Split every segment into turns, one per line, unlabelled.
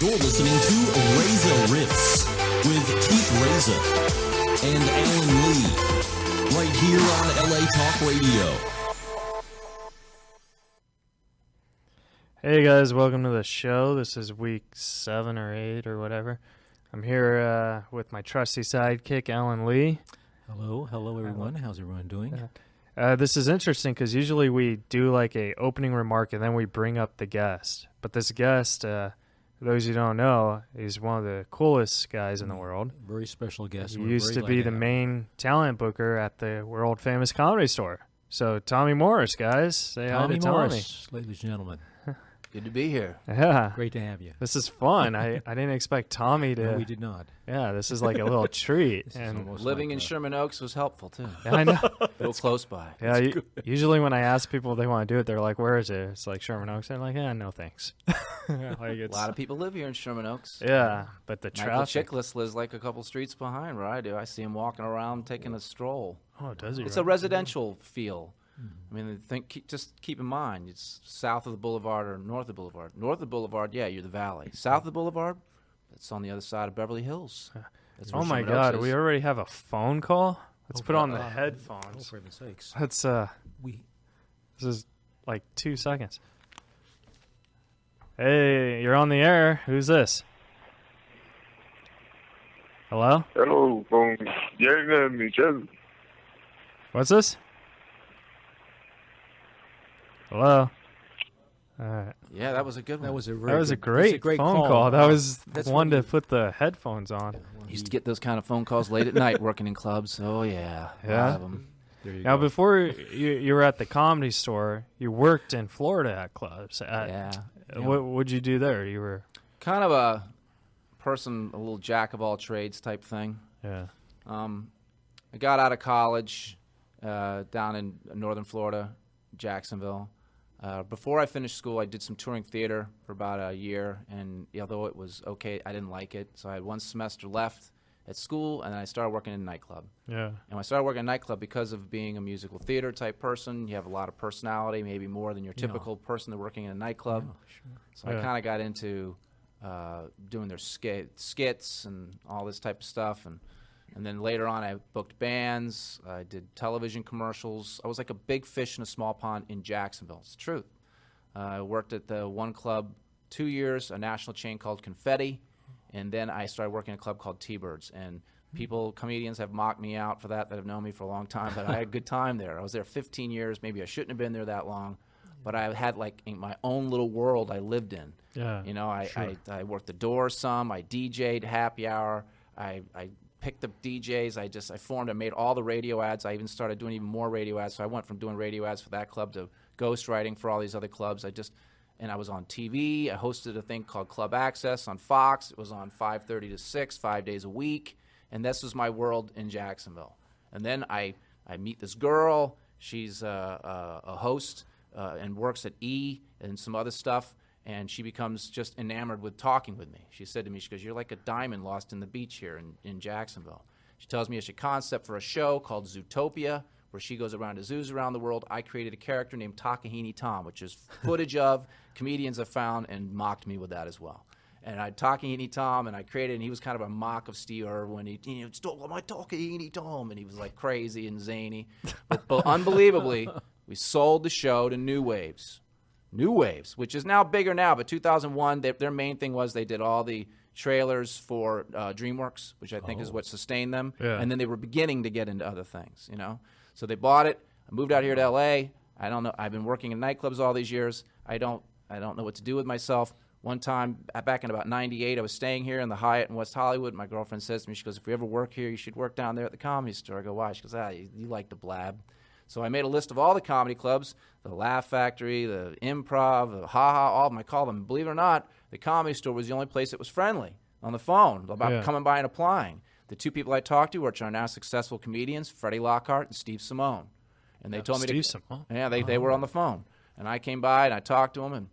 You're listening to Reza Rifts with Keith Reza and Alan Lee, right here on LA Talk Radio.
Hey guys, welcome to the show. This is week 7 or 8 or whatever. I'm here with my trusty sidekick, Alan Lee.
Hello everyone. How's everyone doing?
This is interesting because usually we do like a opening remark and then we bring up the guest. But this guest, for those who don't know, he's one of the coolest guys in the world.
Very special guest.
He used to be the main talent booker at the world famous Comedy Store. So Tommy Morris, guys, say hi to Tommy.
Morris, ladies and gentlemen.
Good to be here.
Yeah.
Great to have you.
This is fun. I didn't expect Tommy to.
No, we did not.
Yeah, this is like a little treat.
And living in Sherman Oaks was helpful too.
Yeah, I know.
Real close by.
Yeah, usually when I ask people if they want to do it, they're like, "Where is it?" It's like Sherman Oaks. They're like, "Yeah, no thanks."
Like a lot of people live here in Sherman Oaks.
Yeah, but the
Michael
traffic.
Chiklis lives like a couple streets behind where I do. I see him walking around taking a stroll.
Oh, does he?
It's a residential feel. I mean, just keep in mind, it's south of the boulevard or north of the boulevard. North of the boulevard, yeah, you're the valley. South of the boulevard, it's on the other side of Beverly Hills. That's
Oh
where
my
Sherman
God,
Oaks
we
is.
already have a phone call. Let's put on the
Oh,
headphones.
for heaven's sakes.
Let's This is like 2 seconds. Hey, you're on the air. Who's this? Hello?
Hello, from Yerna, New Jersey.
What's this? Hello? All right.
Yeah, that was a good one.
That was a
Great phone call. That was
That's
one
when
to put the headphones on.
Used to get those kind of phone calls late at night working in clubs. Oh, yeah. A
Yeah?
lot of 'em.
There you
Now,
go.
before you were at the Comedy Store, you worked in Florida at clubs.
Yeah.
What'd you do there? You were...
Kind of a person, a little jack of all trades type thing.
Yeah.
I got out of college down in northern Florida, Jacksonville. Before I finished school, I did some touring theater for about a year, and although it was okay, I didn't like it. So I had one semester left at school, and then I started working in a nightclub.
Yeah.
And when I started working in a nightclub, because of being a musical theater type person, you have a lot of personality, maybe more than your typical person that's working in a nightclub. So
Yeah.
I kind of got into doing their skits and all this type of stuff, and then later on I booked bands, I did television commercials. I was like a big fish in a small pond in Jacksonville. It's the truth. I worked at the one club 2 years, a national chain called Confetti, and then I started working at a club called T-Birds. And comedians have mocked me out for that have known me for a long time, but I had a good time there. I was there 15 years. Maybe I shouldn't have been there that long, but I had like my own little world I lived in.
Yeah.
You know, I worked the door some. I DJ'd happy hour. I picked up DJs. I made all the radio ads. I even started doing even more radio ads. So I went from doing radio ads for that club to ghostwriting for all these other clubs. And I was on TV. I hosted a thing called Club Access on Fox. It was on 5:30 to 6, 5 days a week. And this was my world in Jacksonville. And then I meet this girl. She's a host and works at E! And some other stuff. And she becomes just enamored with talking with me. She said to me, she goes, "You're like a diamond lost in the beach here in Jacksonville." She tells me it's a concept for a show called Zootopia, where she goes around to zoos around the world. I created a character named Takahini Tom, which is footage of comedians have found and mocked me with that as well. And I Takahini Tom, and I created, and he was kind of a mock of Steve Irwin. He stole my Takahini Tom, and he was like crazy and zany. But unbelievably, we sold the show to New Waves, which is now bigger now, but 2001, their main thing was they did all the trailers for DreamWorks, which I think is what sustained them.
Yeah.
And then they were beginning to get into other things, you know. So they bought it. I moved out here to L.A. I don't know. I've been working in nightclubs all these years. I don't know what to do with myself. One time, back in about 98, I was staying here in the Hyatt in West Hollywood. My girlfriend says to me, she goes, "If we ever work here, you should work down there at the Comedy Store." I go, "Why?" She goes, you like to blab." So I made a list of all the comedy clubs, the Laugh Factory, the Improv, the Ha Ha, all of them. I call them. Believe it or not, the Comedy Store was the only place that was friendly on the phone about coming by and applying. The two people I talked to, which are now successful comedians, Freddie Lockhart and Steve Simone. And they told me
Steve Simone?
Yeah, they were on the phone. And I came by and I talked to them, and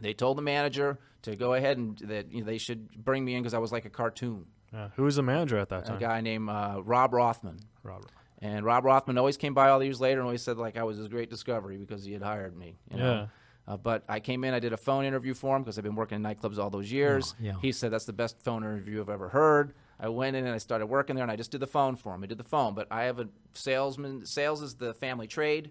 they told the manager to go ahead and that they should bring me in because I was like a cartoon.
Who was the manager at that time?
A guy named Rob Rothman.
Robert.
And Rob Rothman always came by all the years later and always said like I was his great discovery because he had hired me. You know? But I came in, I did a phone interview for him because I've been working in nightclubs all those years.
Yeah.
He said, that's the best phone interview I've ever heard. I went in and I started working there, and I just did the phone for him. I did the phone, but I have a salesman. Sales is the family trade.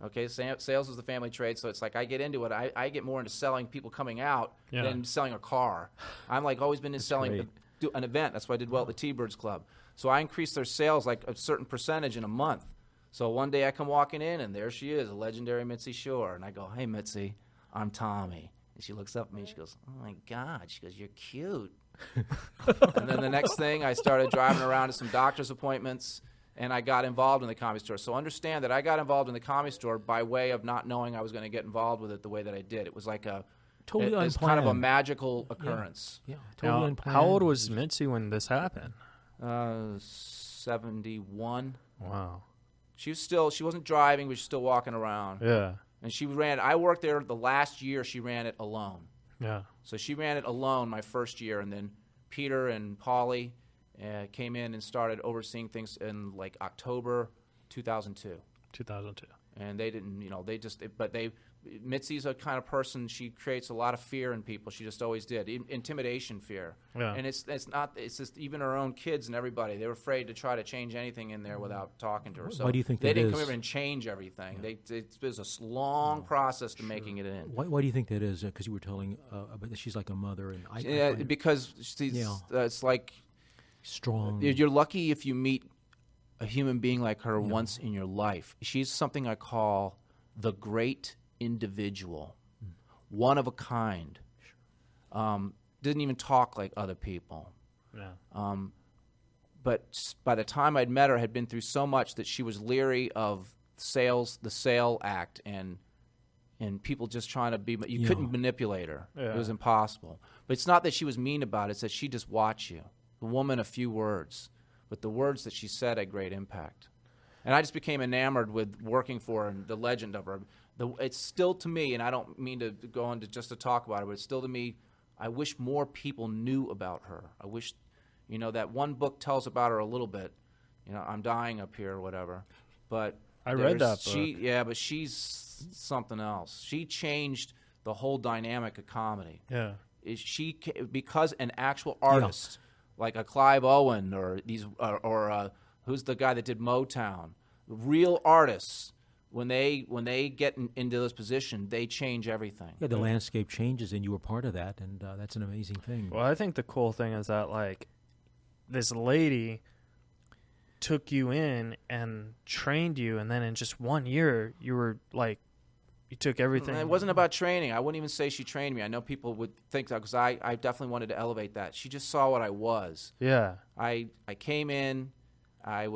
Okay, sales is the family trade, so it's like I get into it. I get more into selling people coming out than selling a car. I'm like always been in selling an event. That's why I did well at the T-Birds Club. So I increased their sales like a certain percentage in a month. So one day I come walking in, and there she is, a legendary Mitzi Shore. And I go, hey, Mitzi, I'm Tommy. And she looks up at me, and she goes, oh, my God. She goes, you're cute. And then the next thing, I started driving around to some doctor's appointments, and I got involved in the Comedy Store. So understand that I got involved in the Comedy Store by way of not knowing I was going to get involved with it the way that I did. It was like it's kind of a magical occurrence.
Yeah, totally
Now,
unplanned.
how old was Mitzi when this happened?
71.
Wow.
She wasn't driving, but she was still walking around.
Yeah.
And I worked there the last year she ran it alone.
Yeah.
So she ran it alone my first year, and then Peter and Polly came in and started overseeing things in like October 2002.
2002.
And they didn't, Mitzi's a kind of person, she creates a lot of fear in people. She just always did. Intimidation fear.
Yeah.
And it's just even her own kids and everybody, they were afraid to try to change anything in there without talking to her. So
Why do you think
they
that
didn't
is?
come in and change everything. It was a long process to making it in.
Why do you think that is? Because you were telling about that she's like a mother, and I
Yeah,
find
because it's like
strong.
you're lucky if you meet a human being like her once in your life. She's something I call the great individual, one of a kind. Didn't even talk like other people.
Yeah.
But by the time I'd met her, had been through so much that she was leery of the sale act, and people just trying to be. You couldn't manipulate her.
Yeah.
It was impossible. But it's not that she was mean about it. It's that she just watched you. The woman, a few words, but the words that she said had great impact. And I just became enamored with working for her and the legend of her. It's still to me, and I don't mean to go on to just to talk about it, but it's still to me, I wish more people knew about her. I wish, that one book tells about her a little bit. I'm dying up here or whatever. But
I read that book.
But she's something else. She changed the whole dynamic of comedy.
Yeah.
Because an actual artist, like a Clive Owen or who's the guy that did Motown, real artists, when they get into this position, they change everything.
Yeah, the landscape changes, and you were part of that, and that's an amazing thing.
Well, I think the cool thing is that, like, this lady took you in and trained you, and then in just 1 year, you were, like, you took everything.
It wasn't about training. I wouldn't even say she trained me. I know people would think that because I definitely wanted to elevate that. She just saw what I was.
Yeah.
I came in, I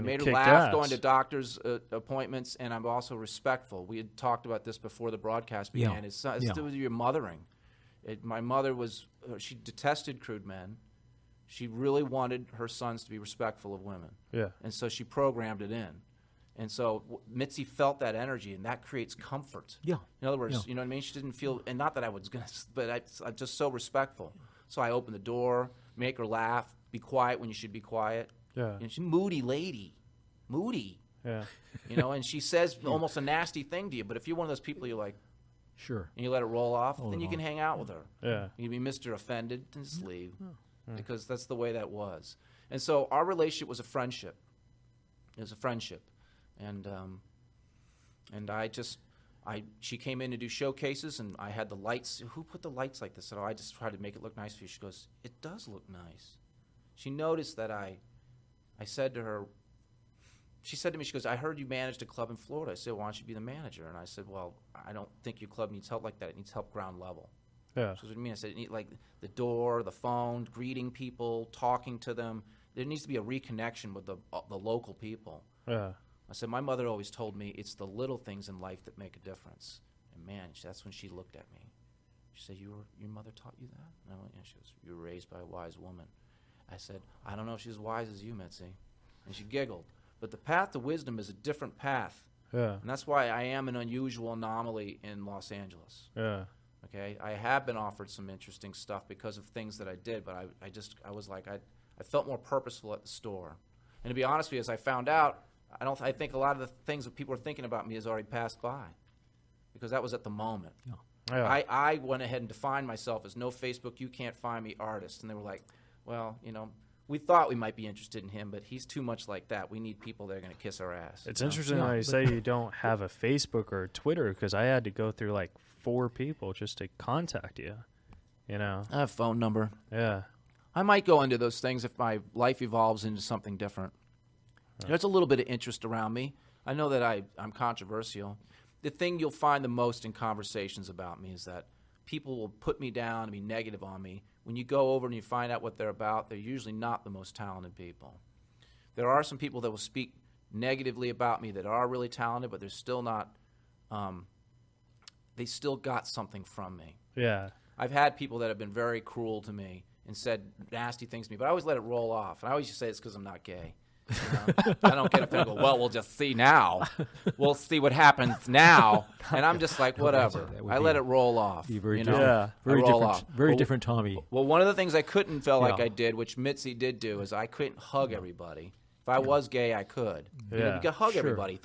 made her
kicked
laugh
ass.
going to doctor's appointments, and I'm also respectful. We had talked about this before the broadcast began.
Yeah.
It's to do with your mothering. My mother she detested crude men. She really wanted her sons to be respectful of women.
Yeah.
And so she programmed it in. And so Mitzi felt that energy, and that creates comfort.
Yeah.
In other words, you know what I mean? She didn't feel, and not that I was going to, but I'm just so respectful. So I opened the door, make her laugh, be quiet when you should be quiet.
Yeah.
She's a moody lady. Moody.
Yeah.
And she says almost a nasty thing to you, but if you're one of those people you're like,
Sure.
and you let it roll off, then you can hang out with her.
Yeah.
You can be Mr. Offended and just leave. Because that's the way that was. And so our relationship was a friendship. It was a friendship. And she came in to do showcases, and I had the lights. Who put the lights like this? I just tried to make it look nice for you. She goes, it does look nice. She noticed that I said to her, she said to me, she goes, I heard you managed a club in Florida. I said, why don't you be the manager? And I said, well, I don't think your club needs help like that. It needs help ground level.
Yeah.
She goes, what do you mean? I said, it needs like the door, the phone, greeting people, talking to them. There needs to be a reconnection with the local people.
Yeah.
I said, my mother always told me it's the little things in life that make a difference. And man, that's when she looked at me. She said, your mother taught you that? And I went, yeah. She goes, you were raised by a wise woman. I said, I don't know if she's as wise as you, Mitzi. And she giggled. But the path to wisdom is a different path.
Yeah.
And that's why I am an unusual anomaly in Los Angeles.
Yeah.
Okay? I have been offered some interesting stuff because of things that I did, but I was like, I felt more purposeful at the store. And to be honest with you, as I found out, I think a lot of the things that people are thinking about me has already passed by. because that was at the moment.
Yeah.
Yeah.
I went ahead and defined myself as no Facebook, you can't find me artist. And they were like, well, we thought we might be interested in him, but he's too much like that. We need people that are going to kiss our ass.
It's interesting how you say you don't have a Facebook or Twitter, because I had to go through like 4 people just to contact you. I have
a phone number.
Yeah.
I might go into those things if my life evolves into something different. There's a little bit of interest around me. I know that I'm controversial. The thing you'll find the most in conversations about me is that people will put me down and be negative on me. When you go over and you find out what they're about, they're usually not the most talented people. There are some people that will speak negatively about me that are really talented, but they're still not, they still got something from me.
Yeah.
I've had people that have been very cruel to me and said nasty things to me, but I always let it roll off. And I always just say it's because I'm not gay. I don't get up there and go, well, we'll just see now. We'll see what happens now. And I'm just like, whatever. I let it roll off.
Very different Tommy.
Well, one of the things I couldn't feel like I did, which Mitzi did do, is I couldn't hug everybody. If I was gay, I could. You could hug everybody.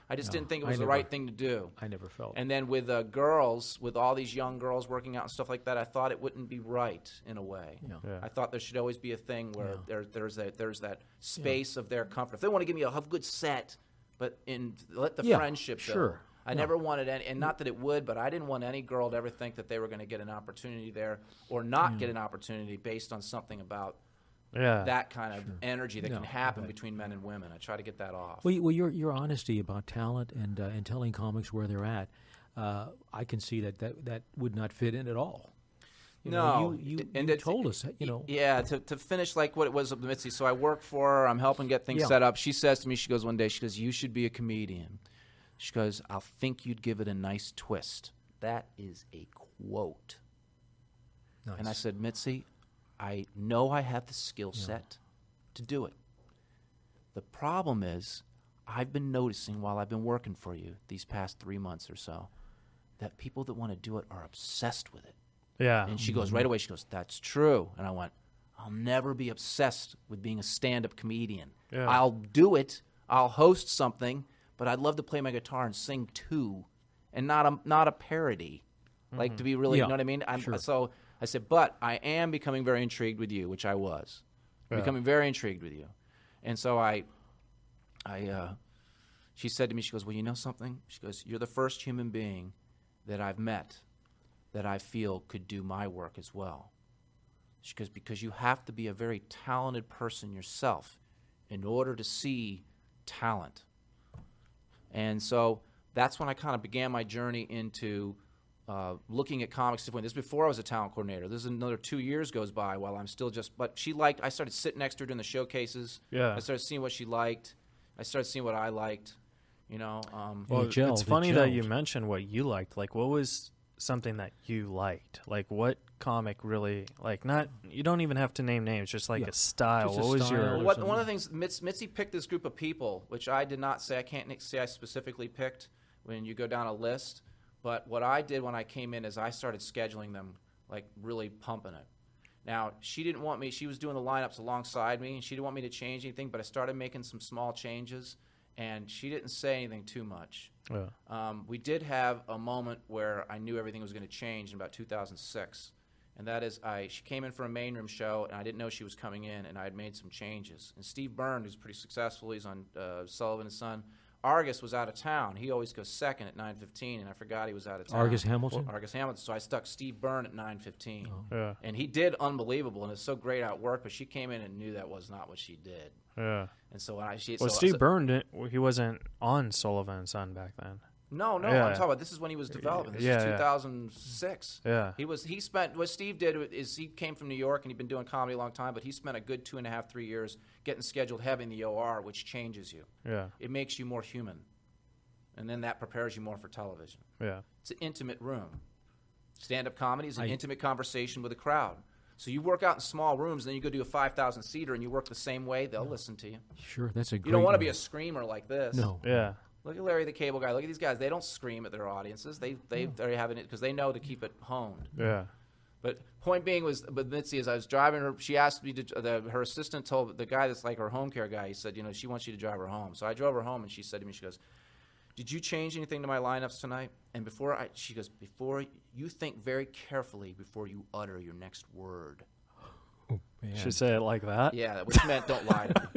I just didn't think it was the right thing to do.
I never felt.
And then with girls, with all these young girls working out and stuff like that, I thought it wouldn't be right in a way.
Yeah.
I thought there should always be a thing where there's that space of their comfort. If they want to give me a good set, but let the friendship go. I never wanted any, and not that it would, but I didn't want any girl to ever think that they were going to get an opportunity there or not get an opportunity based on something about that kind of energy that can happen between men and women. I try to get that off.
Well, your honesty about talent and telling comics where they're at, I can see that would not fit in at all. You told us,
Yeah, to finish like what it was with Mitzi. So I work for her. I'm helping get things set up. She says to me, she goes one day, she goes, you should be a comedian. She goes, I'll think you'd give it a nice twist. That is a quote. Nice. And I said, Mitzi, I know I have the skill set to do it. The problem is I've been noticing while I've been working for you these past 3 months or so that people that want to do it are obsessed with it.
Yeah.
And she goes right away, she goes, that's true. And I went, I'll never be obsessed with being a stand-up comedian. Yeah. I'll do it. I'll host something, but I'd love to play my guitar and sing too, and not a parody. Like to be really, you know what I mean? So I said, but I am becoming very intrigued with you, which I was. Becoming very intrigued with you. And so she said to me, she goes, well, you know something? She goes, you're the first human being that I've met that I feel could do my work as well. She goes, because you have to be a very talented person yourself in order to see talent. And so that's when I kind of began my journey into looking at comics differently. This is before I was a talent coordinator. This is another 2 years goes by while I'm still just, but I started sitting next to her during the showcases. Yeah. I started seeing what she liked. I started seeing what I liked,
Well, it's funny that you mentioned what you liked. Like, what was something that you liked? Like, what comic really, you don't even have to name names, just like a style. Just what was your...
One of the things, Mitzi picked this group of people, which I did not say, I can't say I specifically picked when you go down a list. But what I did when I came in is I started scheduling them, like really pumping it. Now, she didn't want me, she was doing the lineups alongside me, and she didn't want me to change anything, but I started making some small changes, and she didn't say anything too much. Yeah. We did have a moment where I knew everything was going to change in about 2006, and that is she came in for a main room show, and I didn't know she was coming in, and I had made some changes. And Steve Byrne, who's pretty successful, he's on Sullivan & Son, Argus was out of town. He always goes second at 9:15, and I forgot he was out of town.
Argus Hamilton?
Argus Hamilton. So I stuck Steve Byrne at 9:15. Oh. Yeah. And he did unbelievable, and it's so great at work, but she came in and knew that was not what she did. Yeah. And so when
Steve Byrne, he wasn't on Sullivan & Son back then.
No, yeah. I'm talking about this is when he was developing. This is 2006. Yeah. What Steve did is he came from New York and he'd been doing comedy a long time, but he spent a good 2.5, 3 years getting scheduled heavy in the OR, which changes you. Yeah. It makes you more human. And then that prepares you more for television. Yeah. It's an intimate room. Stand-up comedy is an intimate conversation with a crowd. So you work out in small rooms, and then you go do a 5,000-seater and you work the same way, they'll listen to you.
Sure, that's a great...
You don't want to be a screamer like this.
No.
Yeah.
Look at Larry the Cable Guy. Look at these guys. They don't scream at their audiences. They're having it because they know to keep it honed. Yeah. But point being was, with Mitzi, as I was driving her, she asked me to. Her assistant told the guy that's like her home care guy. He said, she wants you to drive her home. So I drove her home, and she said to me, she goes, did you change anything to my lineups tonight? And she goes, before you think very carefully before you utter your next word.
Oh, man.
Should say it like that?
Yeah, which meant don't lie to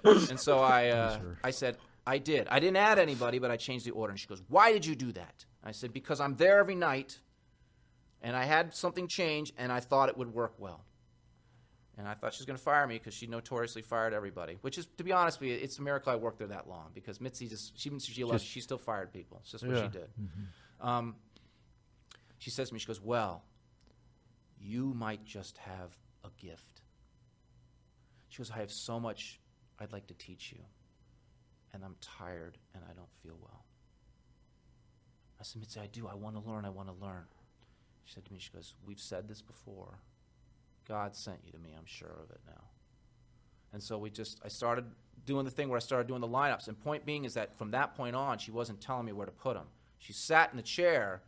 me. And so I said, I did. I didn't add anybody, but I changed the order. And she goes, why did you do that? I said, because I'm there every night, and I had something change, and I thought it would work well. And I thought she was going to fire me because she notoriously fired everybody, which is, to be honest with you, it's a miracle I worked there that long because Mitzi she still fired people. It's just what she did. Mm-hmm. She says to me, she goes, well, you might just have a gift. She goes, I have so much I'd like to teach you, and I'm tired, and I don't feel well. I said, Mitzi, I do. I want to learn. I want to learn. She said to me, she goes, we've said this before. God sent you to me, I'm sure of it now. And so I started doing the thing where I started doing the lineups. And point being is that from that point on, she wasn't telling me where to put them. She sat in the chair.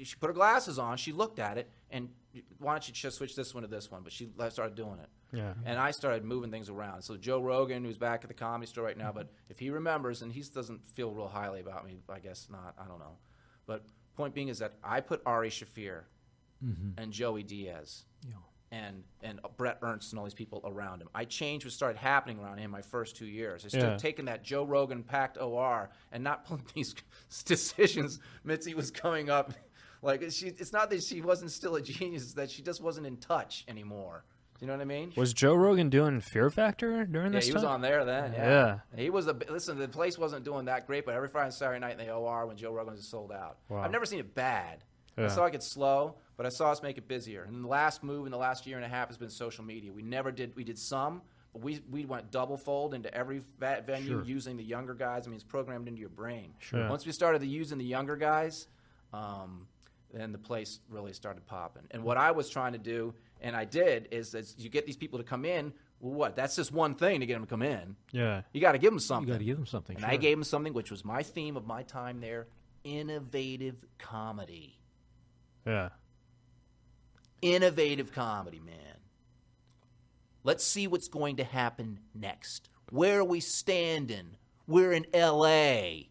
She put her glasses on. She looked at it. And why don't you just switch this one to this one? But she started doing it. Yeah. And I started moving things around. So Joe Rogan, who's back at the Comedy Store right now, but if he remembers, and he doesn't feel real highly about me, I guess not, I don't know. But point being is that I put Ari Shaffir and Joey Diaz. Yeah. And Brett Ernst and all these people around him. I changed what started happening around him my first 2 years. I started taking that Joe Rogan packed OR and not pulling these decisions. Mitzi was coming up. Like, it's not that she wasn't still a genius, it's that she just wasn't in touch anymore. You know what I mean?
Was Joe Rogan doing Fear Factor during this time?
Yeah, he was on there then, yeah. He was listen, the place wasn't doing that great, but every Friday and Saturday night in the OR when Joe Rogan was sold out. Wow. I've never seen it bad. Yeah. I saw it get slow, but I saw us make it busier. And the last move in the last year and a half has been social media. We did some, but we went double fold into every venue using the younger guys. I mean, it's programmed into your brain. Sure. Once we started using the younger guys, then the place really started popping. And what I was trying to do, and I did, is you get these people to come in. Well, what? That's just one thing to get them to come in. Yeah. You got to give them something.
You got to give them something.
And I gave them something, which was my theme of my time there: innovative comedy. Yeah. Innovative comedy, man. Let's see what's going to happen next. Where are we standing? We're in L.A.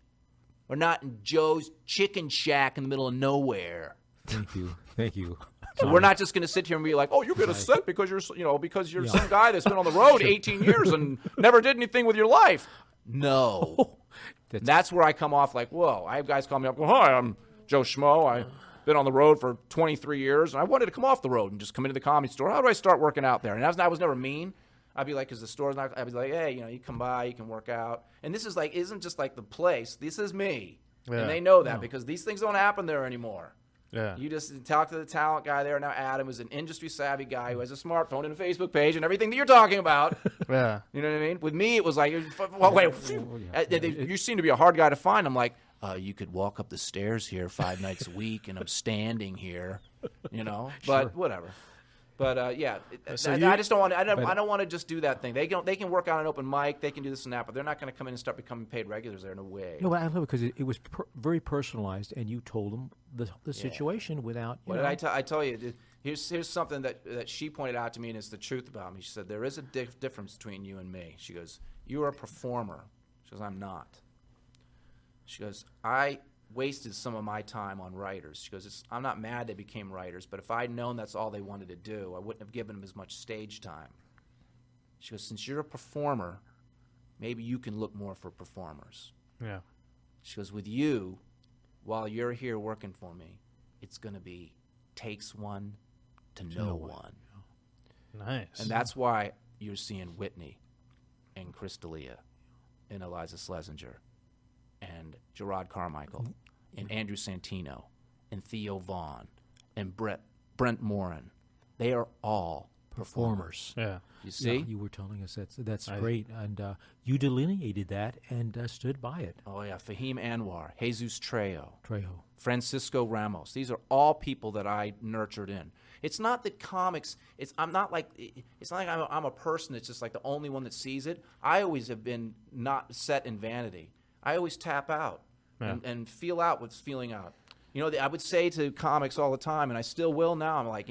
We're not in Joe's Chicken Shack in the middle of nowhere.
Thank you. Thank you.
So we're not just going to sit here and be like, "Oh, you're going to sit because you're some guy that's been on the road 18 years and never did anything with your life." No. That's where I come off like, "Whoa!" I have guys call me up. Well, hi, I'm Joe Schmo. I've been on the road for 23 years, and I wanted to come off the road and just come into the Comedy Store. How do I start working out there? And I was never mean. I'd be like, because the store's not. I'd be like, hey, you come by, you can work out. And this isn't just like the place. This is me, and they know that because these things don't happen there anymore. Yeah. You just talk to the talent guy there now. Adam is an industry savvy guy who has a smartphone and a Facebook page and everything that you're talking about. Yeah. You know what I mean? With me, it was like, well, wait, you seem to be a hard guy to find. I'm like, you could walk up the stairs here 5 nights a week, and I'm standing here, But whatever. But I just don't want. I don't want to just do that thing. They can work out an open mic. They can do this and that, but they're not going to come in and start becoming paid regulars there. No way.
No, I love it because it was very personalized, and you told them the situation without.
What did I tell you? Here's something that she pointed out to me, and it's the truth about me. She said there is a difference between you and me. She goes, "You are a performer." She goes, "I'm not." She goes, "I wasted some of my time on writers." She goes, I'm not mad they became writers, but if I'd known that's all they wanted to do, I wouldn't have given them as much stage time. She goes, since you're a performer, maybe you can look more for performers. Yeah. She goes, with you, while you're here working for me, it's going to be takes one to know one.
Nice.
And that's why you're seeing Whitney and Chris D'Elia and Eliza Schlesinger and Gerard Carmichael, and Andrew Santino, and Theo Vaughn, and Brent Morin. They are all performers. Yeah. You see?
Yeah, you were telling us that's great, and you delineated that and stood by it.
Oh, yeah. Fahim Anwar, Jesus Trejo, Francisco Ramos. These are all people that I nurtured in. It's not that comics, it's not like I'm a person that's just like the only one that sees it. I always have been not set in vanity. I always tap out and feel out what's feeling out. I would say to comics all the time, and I still will now, I'm like,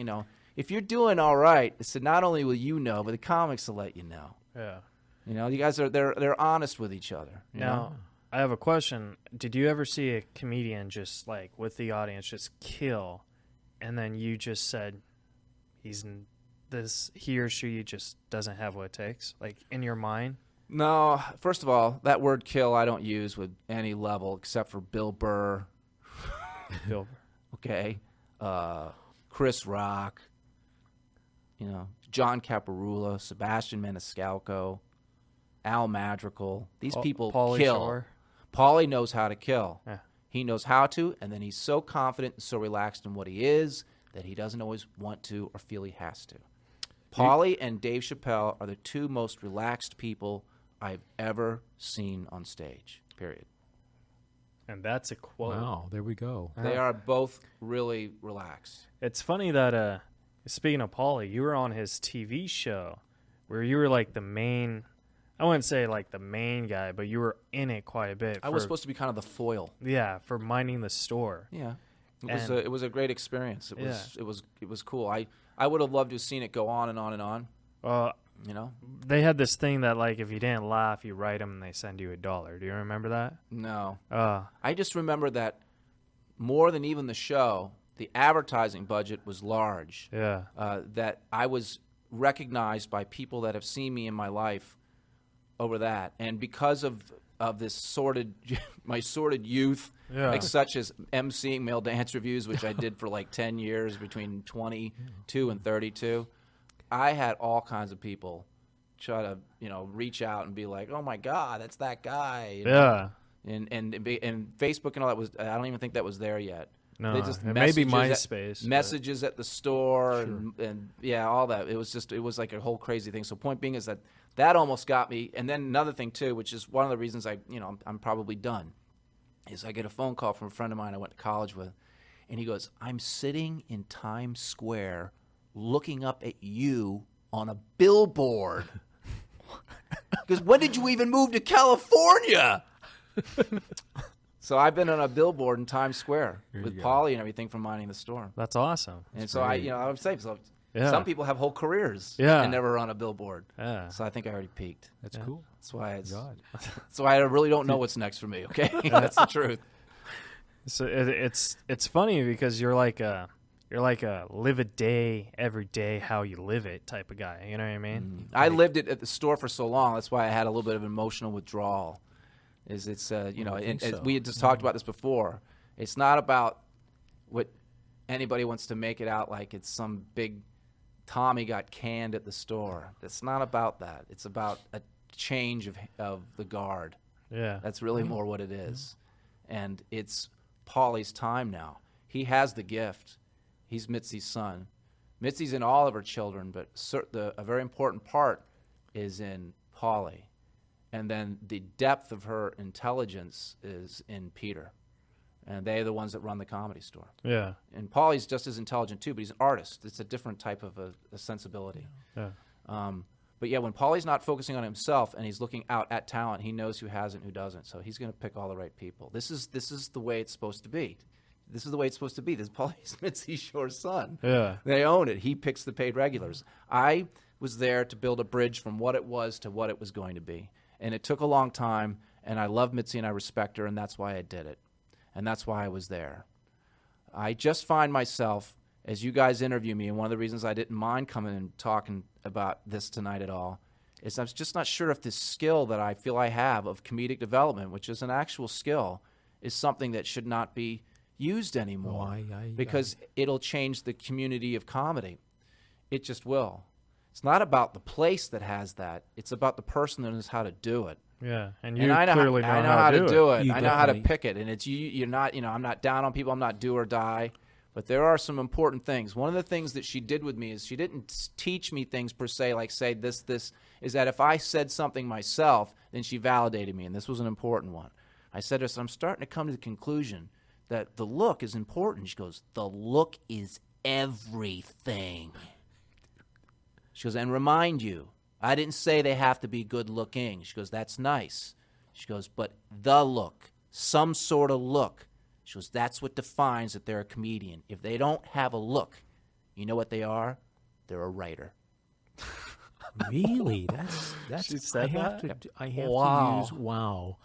if you're doing all right, it's not only will you know, but the comics will let you know. Yeah. You guys they're honest with each other. You know?
I have a question. Did you ever see a comedian just like with the audience just kill, and then you just said, he or she just doesn't have what it takes, like in your mind?
No. First of all, that word "kill" I don't use with any level except for Bill Burr.
Bill Burr.
Okay. Chris Rock. John Caparulo, Sebastian Maniscalco, Al Madrigal. These people
Pauly
kill.
Shore.
Pauly knows how to kill.
Yeah.
He knows how to, and then he's so confident and so relaxed in what he is that he doesn't always want to or feel he has to. Pauly and Dave Chappelle are the two most relaxed people I've ever seen on stage, period.
And that's a quote.
Wow, there we go.
They are both really relaxed.
It's funny that, speaking of Pauly, you were on his TV show where you were like the main, I wouldn't say like the main guy, but you were in it quite a bit.
I was supposed to be kind of the foil.
Yeah, for minding the store.
Yeah. It was a great experience. It was cool. I would have loved to have seen it go on and on and on.
They had this thing that like if you didn't laugh, you write them and they send you $1. Do you remember that?
No. I just remember that more than even the show, the advertising budget was large.
Yeah.
That I was recognized by people that have seen me in my life over that, and because of this my sordid youth, like such as emceeing male dance reviews, which I did for like 10 years between 22 and 32. I had all kinds of people try to, reach out and be like, "Oh my God, that's that guy."
Yeah.
And Facebook and all that I don't even think that was there yet.
No,
they just
maybe MySpace.
Messages at the store and all that. It was like a whole crazy thing. So point being is that almost got me. And then another thing too, which is one of the reasons I'm probably done, is I get a phone call from a friend of mine I went to college with, and he goes, "I'm sitting in Times Square looking up at you on a billboard." Because when did you even move to California? So I've been on a billboard in Times Square with Pauly and everything from minding the store.
That's awesome.
And so I would say, some people have whole careers and never on a billboard. Yeah. So I think I already peaked.
That's cool.
That's why I really don't know what's next for me. Okay, that's the truth.
So it's funny because you're like a live a day every day how you live it type of guy. You know what I mean?
I lived it at the store for so long. That's why I had a little bit of emotional withdrawal. As we had just talked about this before. It's not about what anybody wants to make it out like it's some big Tommy got canned at the store. It's not about that. It's about a change of the guard.
Yeah.
That's really more what it is. And it's Pauly's time now. He has the gift. He's Mitzi's son. Mitzi's in all of her children, but a very important part is in Pauly. And then the depth of her intelligence is in Peter. And they're the ones that run the Comedy Store.
Yeah.
And Pauly's just as intelligent, too, but he's an artist. It's a different type of a sensibility.
Yeah.
But, when Pauly's not focusing on himself and he's looking out at talent, he knows who has it and who doesn't. So he's going to pick all the right people. This is the way it's supposed to be. This is the way it's supposed to be. This is Pauly's Mitzi Shore's son.
Yeah.
They own it. He picks the paid regulars. I was there to build a bridge from what it was to what it was going to be. And it took a long time, and I love Mitzi and I respect her, and that's why I did it. And that's why I was there. I just find myself, as you guys interview me, and one of the reasons I didn't mind coming and talking about this tonight at all, is I'm just not sure if this skill that I feel I have of comedic development, which is an actual skill, is something that should not be used anymore. Because it'll change the community of comedy. It just will. It's not about the place that has that. It's about the person that knows how to do it.
Yeah,
I know how to do it. I know how to pick it, and it's you're not. I'm not down on people. I'm not do or die, but there are some important things. One of the things that she did with me is she didn't teach me things per se, like say this is that if I said something myself, then she validated me, and this was an important one. I said to her, I'm starting to come to the conclusion that the look is important. She goes, the look is everything. She goes, and remind you, I didn't say they have to be good looking. She goes, that's nice. She goes, but the look, some sort of look. She goes, that's what defines that they're a comedian. If they don't have a look, you know what they are? They're a writer.
Really? That's
she said
I have to use wow.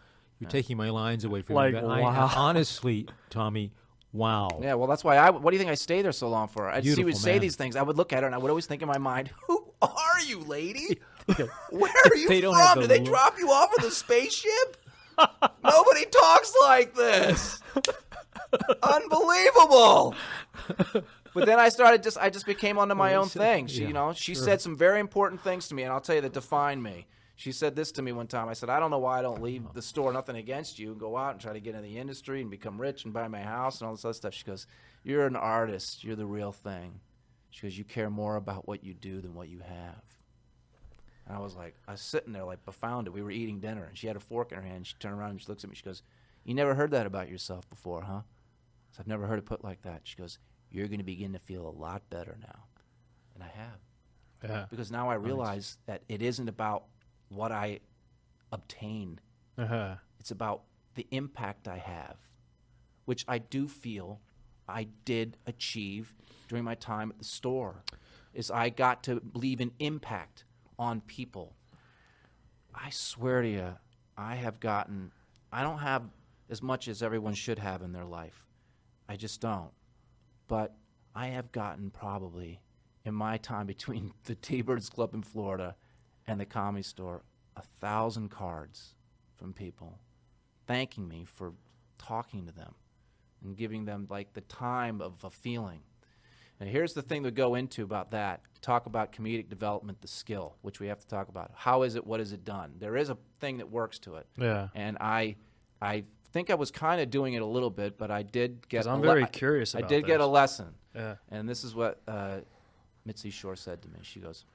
You're taking my lines away from
like,
me.
wow.
Honestly, Tommy, wow.
Yeah, well, that's why what do you think I stayed there so long for? She would say
man.
these things. I would look at her, and I would always think in my mind, who are you, lady? Where are you from? Did they drop you off of the spaceship? Nobody talks like this. Unbelievable. But then I just became onto my own thing. She said some very important things to me, and I'll tell you, that defined me. She said this to me one time. I said, I don't know why I don't leave the store, nothing against you, and go out and try to get in the industry and become rich and buy my house and all this other stuff. She goes, you're an artist. You're the real thing. She goes, you care more about what you do than what you have. And I was sitting there like befounded. We were eating dinner, and she had a fork in her hand. She turned around and she looks at me. She goes, you never heard that about yourself before, huh? I said, I've never heard it put like that. She goes, you're going to begin to feel a lot better now. And I have.
Yeah.
Because now I realize that it isn't about what I obtain. It's about the impact I have, which I do feel I did achieve during my time at the store, is I got to leave an impact on people. I swear to you, I don't have as much as everyone should have in their life. I just don't. But I have gotten probably, in my time between the T-Birds Club in Florida and the Comedy Store, 1,000 cards from people thanking me for talking to them and giving them like the time of a feeling. And here's the thing to go into about that. Talk about comedic development, the skill, which we have to talk about. How is it? What is it done? There is a thing that works to it.
Yeah.
And I think I was kind of doing it a little bit, but I did get.
I'm very curious about
I did
this.
get a lesson.
Yeah.
And this is what Mitzi Shore said to me. She goes,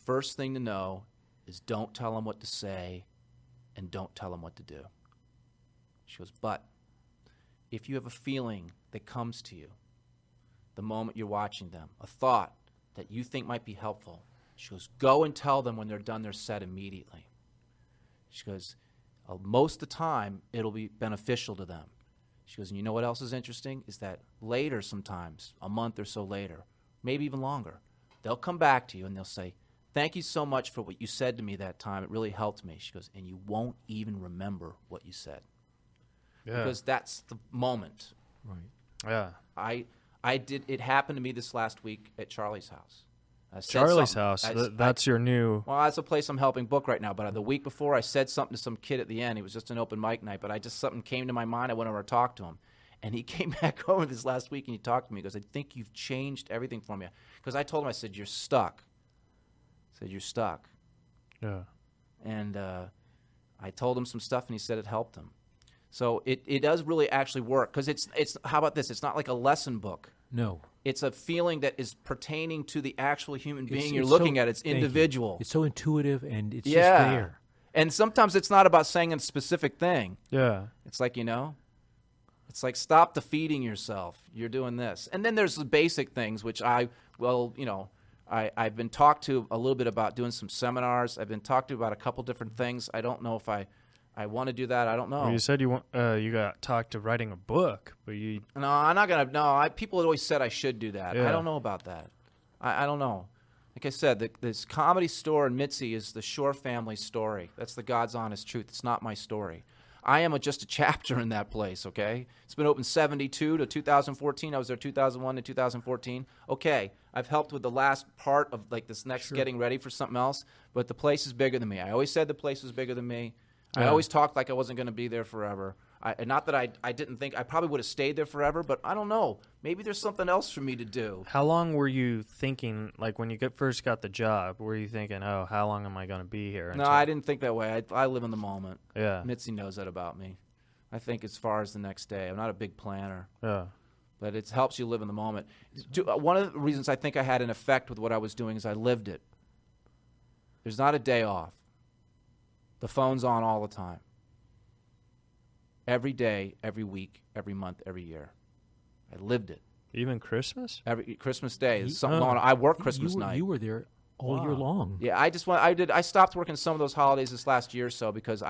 first thing to know is don't tell them what to say and don't tell them what to do. She goes, but if you have a feeling that comes to you the moment you're watching them, a thought that you think might be helpful, she goes, go and tell them when they're done their set immediately. She goes, most of the time, it'll be beneficial to them. She goes, and you know what else is interesting? Is that later sometimes, a month or so later, maybe even longer, they'll come back to you and they'll say, thank you so much for what you said to me that time. It really helped me. She goes, and you won't even remember what you said. Yeah. Because that's the moment.
Right. Yeah.
It happened to me this last week at Charlie's house.
Charlie's house. That's your new.
Well, that's a place I'm helping book right now. But the week before, I said something to some kid at the end. It was just an open mic night. But something came to my mind. I went over to talk to him, and he came back over this last week and he talked to me. He goes, "I think you've changed everything for me." Because I told him, I said, "You're stuck." I said, "You're stuck."
Yeah.
And I told him some stuff, and he said it helped him. So it does really actually work. Because it's how about this? It's not like a lesson book.
No.
It's a feeling that is pertaining to the actual human being you're looking at. It's individual.
It's so intuitive, and it's just there.
And sometimes it's not about saying a specific thing.
Yeah.
It's like, it's like stop defeating yourself. You're doing this. And then there's the basic things, which I've been talked to a little bit about doing some seminars. I've been talked to about a couple different things. I don't know if I want to do that. I don't know.
Well, you said you got talked to writing a book, but you.
No, I'm not gonna. No, people had always said I should do that.
Yeah.
I don't know about that. I don't know. Like I said, this Comedy Store in Mitzi is the Shore family story. That's the God's honest truth. It's not my story. I am just a chapter in that place. Okay, it's been open 1972 to 2014. I was there 2001 to 2014. Okay, I've helped with the last part of like this next getting ready for something else. But the place is bigger than me. I always said the place was bigger than me. I always talked like I wasn't going to be there forever. Not that I didn't think I probably would have stayed there forever, but I don't know. Maybe there's something else for me to do.
How long were you thinking, like when you first got the job, were you thinking, oh, how long am I going to be here?
No, I didn't think that way. I live in the moment.
Yeah.
Mitzi knows that about me. I think as far as the next day. I'm not a big planner.
Yeah.
But it helps you live in the moment. One of the reasons I think I had an effect with what I was doing is I lived it. There's not a day off. The phone's on all the time. Every day, every week, every month, every year. I lived it.
Even Christmas?
Every Christmas Day. There's something going on. I work Christmas night.
You were there all year long.
Yeah, I stopped working some of those holidays this last year or so because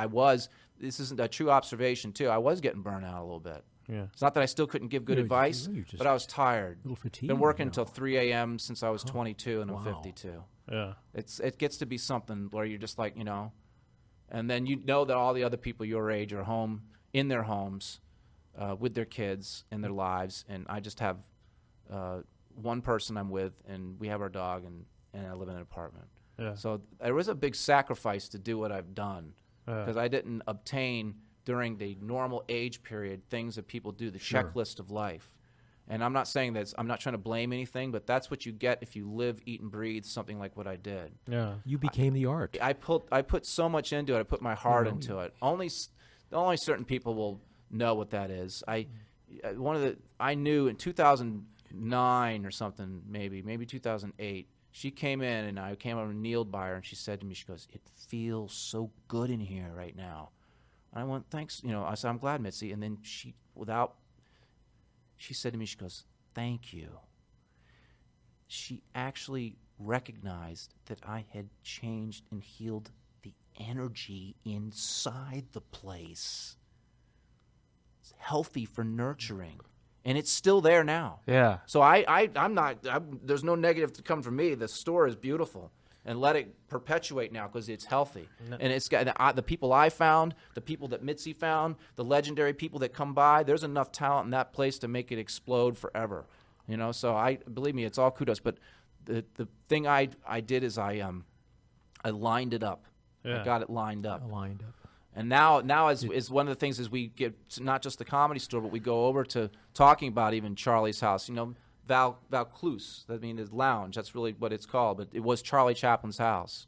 this isn't a true observation too, I was getting burnt out a little bit.
Yeah.
It's not that I still couldn't give good advice, but I was tired.
A little fatigued.
Been working until 3 a.m. since I was 22 and I'm 52.
Yeah.
It gets to be something where you're just like, And then you know that all the other people your age are home in their homes with their kids and their lives. And I just have one person I'm with, and we have our dog, and I live in an apartment.
Yeah.
So there was a big sacrifice to do what I've done because I didn't obtain during the normal age period things that people do, the checklist of life. And I'm not saying that I'm not trying to blame anything, but that's what you get if you live, eat, and breathe something like what I did.
Yeah.
You became the art.
I put so much into it. I put my heart into it. Only certain people will know what that is. I knew in 2009 or something, maybe 2008. She came in, and I came over and kneeled by her, and she said to me, she goes, "It feels so good in here right now." And I went, "Thanks." I said, "I'm glad, Mitzi." And then she said to me, she goes, "Thank you." She actually recognized that I had changed and healed the energy inside the place. It's healthy for nurturing. And it's still there now.
Yeah.
So there's no negative to come from me. The store is beautiful. And let it perpetuate now because it's healthy. No. And it's got the people I found, the people that Mitzi found, the legendary people that come by. There's enough talent in that place to make it explode forever. So believe me, it's all kudos. But the thing I did is I lined it up.
Yeah.
I got it lined up. And now is one of the things is we get not just the Comedy Store, but we go over to talking about even Charlie's house. Vaucluse, his lounge. That's really what it's called. But it was Charlie Chaplin's house.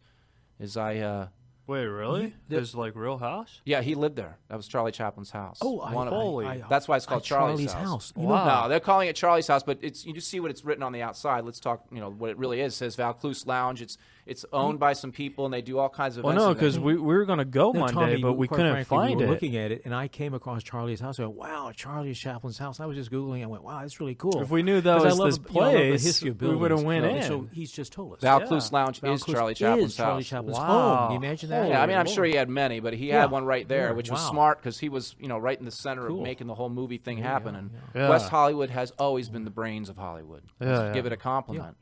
Wait, really? There's like real house?
Yeah, he lived there. That was Charlie Chaplin's house.
Oh,
that's why it's called Charlie's house.
Wow.
No, they're calling it Charlie's house, but you just see what it's written on the outside. Let's talk. What it really is. It says Vaucluse Lounge. It's owned by some people, and they do all kinds of.
Well, no, because we were going to go Monday,
Tommy,
but we couldn't find
we
it.
were looking at it, and I came across Charlie's house. I went, "Wow, Charlie Chaplin's house." I was just Googling. I went, "Wow, that's really cool."
If we knew that was this place,
the history of
we would have went in.
So he's just told us.
Vaucluse Lounge is Charlie Chaplin's house.
Charlie Chaplin's
Wow.
home. Can you imagine that?
Yeah, I'm sure he had many, but he had one right there, which was
wow.
smart because he was, right in the center of making the whole movie thing happen. And
Yeah.
West Hollywood has always been the brains of Hollywood.
Yeah,
Give it a compliment.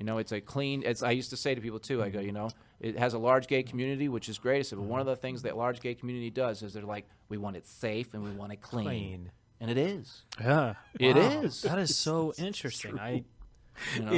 It's a clean. I used to say to people too. I go, it has a large gay community, which is great. I said, but one of the things that large gay community does is they're like, we want it safe and we want it clean. And it is.
Yeah,
it is.
That is so interesting.
true.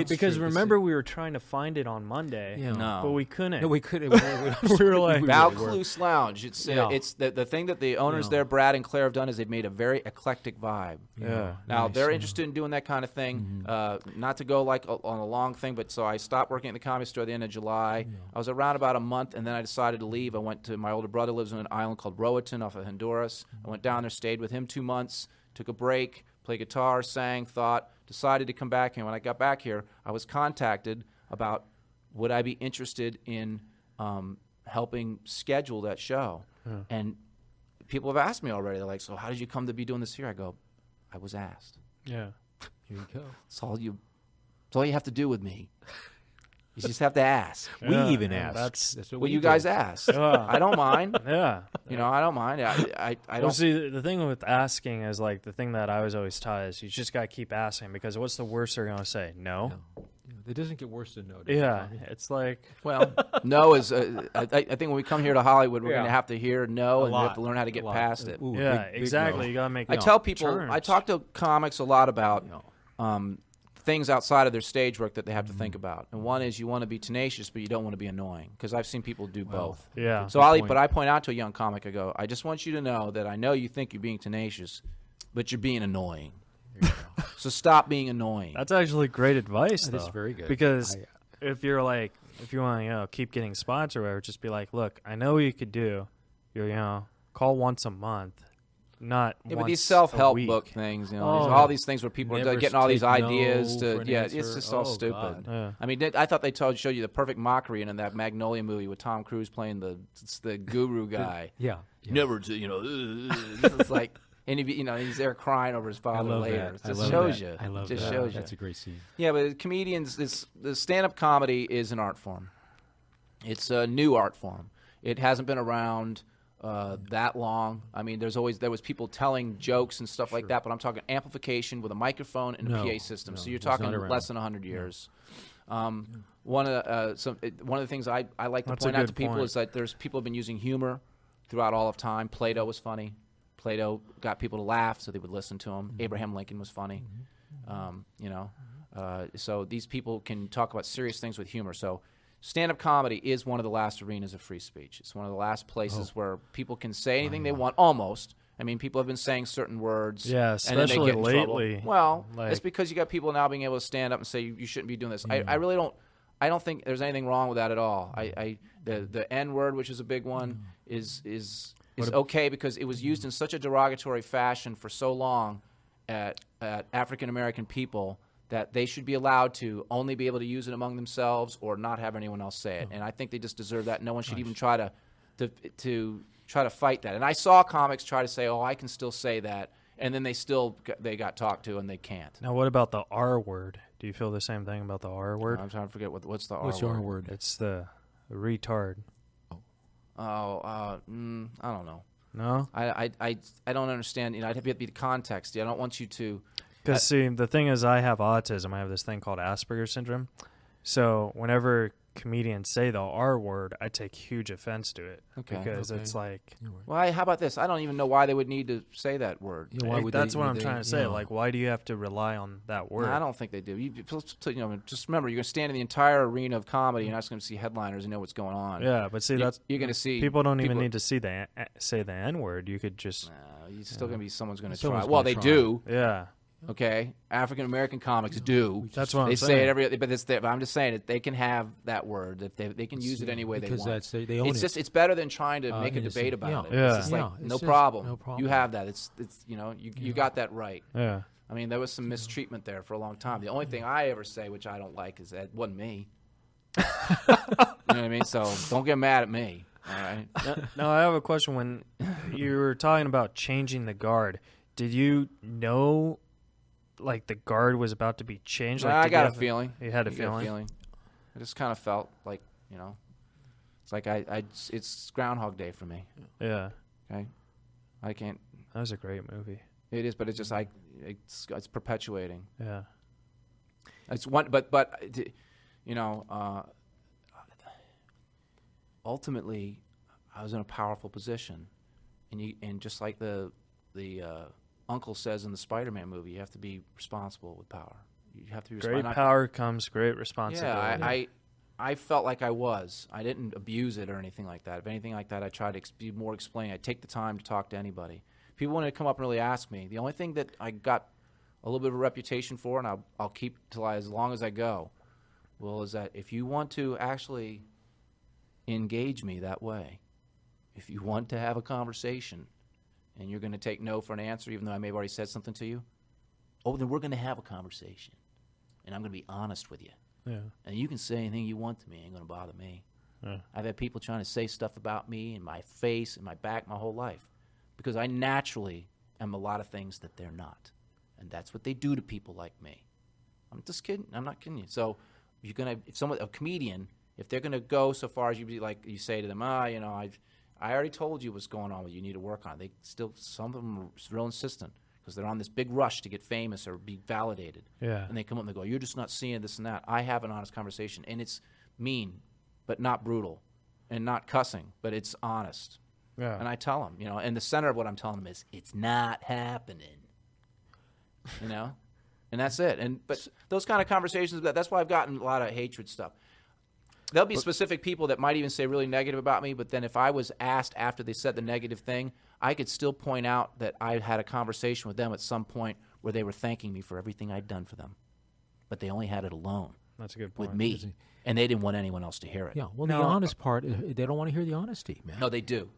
Because remember we were trying to find it on Monday, but we couldn't.
No, we couldn't.
We were like
Vaucluse Lounge. It's the thing that the owners there, Brad and Claire, have done is they've made a very eclectic vibe.
Yeah.
Now they're interested in doing that kind of thing. Not to go like on a long thing, but so I stopped working at the Comedy Store at the end of July. I was around about a month, and then I decided to leave. I went to my older brother lives on an island called Roatan off of Honduras. I went down there, stayed with him 2 months, took a break, played guitar, sang, thought. Decided to come back here. When I got back here, I was contacted about would I be interested in helping schedule that show. And people have asked me already. They're like, "So how did you come to be doing this here?" I go, "I was asked."
Yeah.
Here you go.
That's all you have to do with me. You just have to ask.
We even asked.
That's
what
Well,
we
you
did.
guys asked. I don't mind.
Yeah.
I don't mind. I don't.
Well, see, the thing with asking is like the thing that I was always taught is you just got to keep asking because what's the worst they're going to say? No.
It doesn't get worse than no.
Yeah. It's like.
Well, no is. I think when we come here to Hollywood, we're going to have to hear no, and we have to learn how to get past it.
Ooh,
Yeah,
big
exactly.
no.
You got to make.
I tell people.
turns.
I talk to comics a lot about. Things outside of their stage work that they have to think about. And one is you want to be tenacious, but you don't want to be annoying. Because I've seen people do both.
Yeah.
So but I point out to a young comic, I go, I just want you to know that I know you think you're being tenacious, but you're being annoying. So stop being annoying.
That's actually great advice, though.
That's very good.
Because if you want to, keep getting spots or whatever, just be like, look, I know what you could do. Call once a month. Not
but these
once
self-help
a week.
book things, there's all these things where people are getting all these ideas to, it's just all stupid.
Yeah.
I mean, I thought they showed you the perfect mockery in that Magnolia movie with Tom Cruise playing the guru guy.
Yeah.
Never, it's like, and he's there crying over his father later. It just shows you.
I love
it just
that.
shows you.
That's a great scene.
Yeah, but comedians, the stand-up comedy is an art form. It's a new art form. It hasn't been around that long. I mean, there was people telling jokes and stuff like that, but I'm talking amplification with a microphone and a PA system. So you're talking less than 100 years. one of the things I like to point out to people is that there's people have been using humor throughout all of time. Plato was funny. Plato got people to laugh, so they would listen to him. Abraham Lincoln was funny. So these people can talk about serious things with humor. So stand-up comedy is one of the last arenas of free speech. It's one of the last places where people can say anything they want, almost. I mean, people have been saying certain words.
Yeah, especially
and then they get in
lately.
Trouble. Well, it's because you got people now being able to stand up and say you shouldn't be doing this. I really don't. I don't think there's anything wrong with that at all. The N word, which is a big one, is okay because it was used in such a derogatory fashion for so long at African American people that they should be allowed to only be able to use it among themselves or not have anyone else say it. And I think they just deserve that. No one should even try to fight that. And I saw comics try to say, "Oh, I can still say that," and then they got talked to and they can't.
Now, what about the R word? Do you feel the same thing about the R word?
I'm trying to forget what's the R word.
What's the R word?
It's the retard.
I don't know.
No?
I don't understand. I'd have to be the context. I don't want you to.
Because, see, the thing is, I have autism. I have this thing called Asperger's syndrome. So whenever comedians say the R word, I take huge offense to it. Because it's like...
Well, how about this? I don't even know why they would need to say that word.
That's what I'm trying to say. Like, why do you have to rely on that word?
No, I don't think they do. Just remember, you're going to stand in the entire arena of comedy. You're not just going to see headliners and know what's going on.
Yeah, but see,
you're going to see...
People don't even need to say the N word. You could just...
You're still going to be someone's going to try. Well, they do.
Yeah.
Okay, African American comics do.
That's what
they
I'm
say
saying.
it every. But I'm just saying that they can have that word. That they can use it any way they want.
Because they own it.
It's better than trying to make a debate about it.
Yeah.
It's just like no problem. You have that. It's you got that right.
Yeah.
I mean, there was some mistreatment there for a long time. The only thing I ever say, which I don't like, is that it wasn't me. You know what I mean? So don't get mad at me. All right.
Now I have a question. When you were talking about changing the guard, did you know? Like the guard was about to be changed? Like,
I got a feeling.
You had a feeling?
I just kind of felt like, it's like it's Groundhog Day for me.
Yeah.
Okay. I can't.
That was a great movie.
It is, but it's just it's perpetuating.
Yeah.
It's one, but ultimately, I was in a powerful position, and just like the Uncle says in the Spider-Man movie, you have to be responsible with power. You have to be
responsible. Great power comes great responsibility.
Yeah, I felt like I was. I didn't abuse it or anything like that. If anything like that, I tried to be more explaining. I take the time to talk to anybody. People wanted to come up and really ask me. The only thing that I got a little bit of a reputation for, and I'll keep till as long as I go, is that if you want to actually engage me that way, if you want to have a conversation, and you're going to take no for an answer, even though I may have already said something to you, then we're going to have a conversation. And I'm going to be honest with you.
Yeah.
And you can say anything you want to me. It ain't going to bother me.
Yeah.
I've had people trying to say stuff about me and my face and my back my whole life because I naturally am a lot of things that they're not. And that's what they do to people like me. I'm just kidding. I'm not kidding you. So you're going to, a comedian, if they're going to go so far as you say to them, I already told you what's going on with you. You need to work on it. Some of them are real insistent because they're on this big rush to get famous or be validated.
Yeah.
And they come up and they go, you're just not seeing this and that. I have an honest conversation, and it's mean, but not brutal, and not cussing, but it's honest.
Yeah.
And I tell them, and the center of what I'm telling them is, it's not happening. And that's it. But those kind of conversations, that's why I've gotten a lot of hatred stuff. There'll be specific people that might even say really negative about me, but then if I was asked after they said the negative thing, I could still point out that I had a conversation with them at some point where they were thanking me for everything I'd done for them. But they only had it alone.
That's a good point.
With me. And they didn't want anyone else to hear it.
Yeah, well, the honest part, they don't want to hear the honesty, man.
No, they do.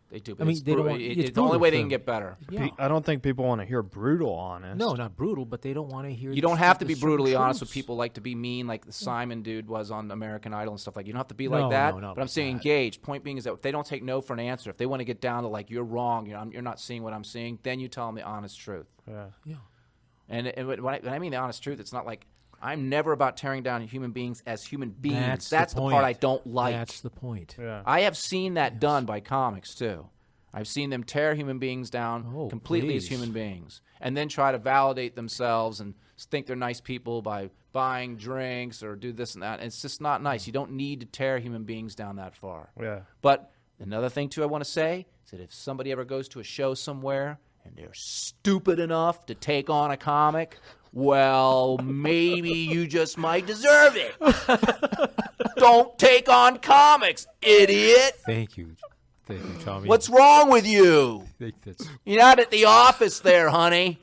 They do. But
I mean,
it's the only way they can get better.
Yeah. I don't think people want to hear brutal honest.
No, not brutal, but they don't want to hear.
You don't have to be brutally honest with people like to be mean, like the Simon dude was on American Idol and stuff like. You don't have to be like that.
No,
but I'm saying engaged. Point being is that if they don't take no for an answer, if they want to get down to like you're wrong, you're not seeing what I'm seeing, then you tell them the honest truth.
Yeah.
Yeah.
And when I mean the honest truth, it's not like I'm never about tearing down human beings as human beings. That's the part I don't like.
That's the point.
Yeah.
I have seen that done by comics too. I've seen them tear human beings down completely as human beings and then try to validate themselves and think they're nice people by buying drinks or do this and that. And it's just not nice. You don't need to tear human beings down that far.
Yeah.
But another thing, too, I want to say is that if somebody ever goes to a show somewhere and they're stupid enough to take on a comic, well, maybe you just might deserve it. Don't take on comics, idiot.
Thank you. Thank you, Tommy.
What's wrong with you? You're not at the office there, honey.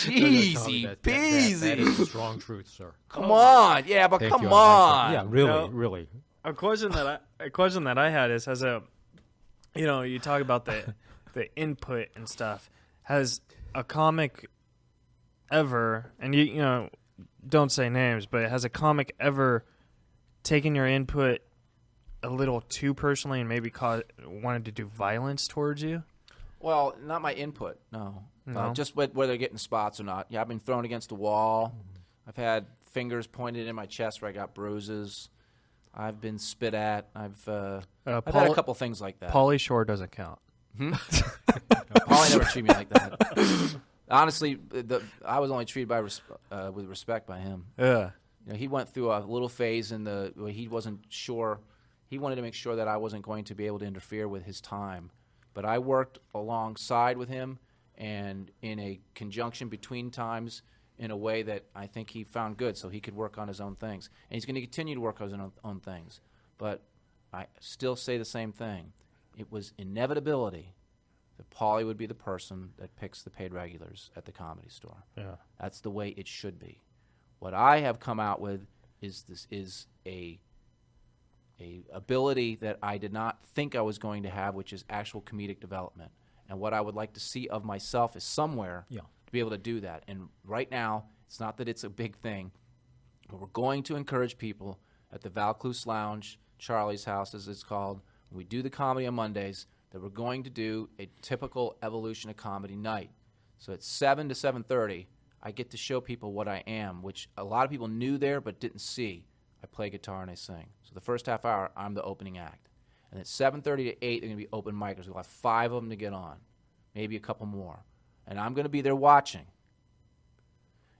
Easy peasy.
That is the strong truth, sir.
Come on. Yeah, but come on.
Yeah, really, really.
A question that I had is, you talk about the input and stuff. Has a comic ever, and you don't say names, but has a comic ever taken your input a little too personally and maybe wanted to do violence towards you?
Well, not my input, no. Just whether they're getting spots or not. Yeah, I've been thrown against the wall. I've had fingers pointed in my chest where I got bruises. I've been spit at. I've had a couple things like that.
Pauly Shore doesn't count.
Pauly never treated me like that. Honestly, I was only treated with respect by him.
Yeah.
He went through a little phase where he wasn't sure. He wanted to make sure that I wasn't going to be able to interfere with his time. But I worked alongside with him and in a conjunction between times in a way that I think he found good so he could work on his own things. And he's going to continue to work on his own things. But I still say the same thing. It was inevitability that Pauly would be the person that picks the paid regulars at the Comedy Store.
Yeah.
That's the way it should be. What I have come out with is a ability that I did not think I was going to have, which is actual comedic development. And what I would like to see of myself is somewhere to be able to do that. And right now, it's not that it's a big thing, but we're going to encourage people at the Vaucluse Lounge, Charlie's House as it's called, when we do the comedy on Mondays, that we're going to do a typical Evolution of Comedy night. So at 7 to 7:30, I get to show people what I am, which a lot of people knew there but didn't see. I play guitar and I sing. So the first half hour, I'm the opening act. And at 7:30 to 8, they're going to be open micers. We'll have 5 of them to get on, maybe a couple more. And I'm going to be there watching.